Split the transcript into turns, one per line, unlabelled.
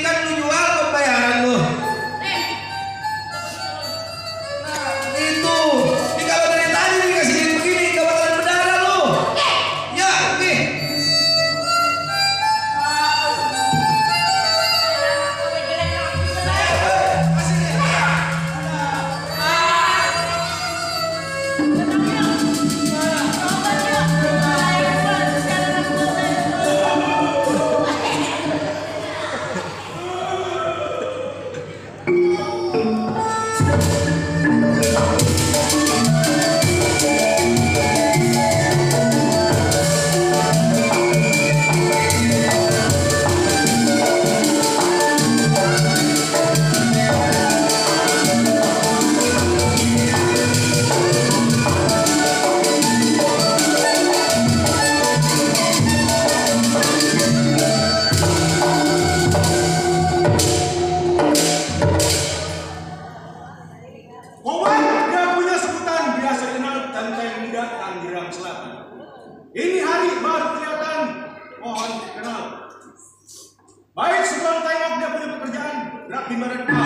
kan lu jual pembayaran lu. Nah itu, ini kalau dari tadi dikasih duit begini gak bakalan berdarah lu. Ya, nih.
Ini hari baru kelihatan, mohon dikenal. Baik sebelum tengok dia punya pekerjaan, berat di mereka.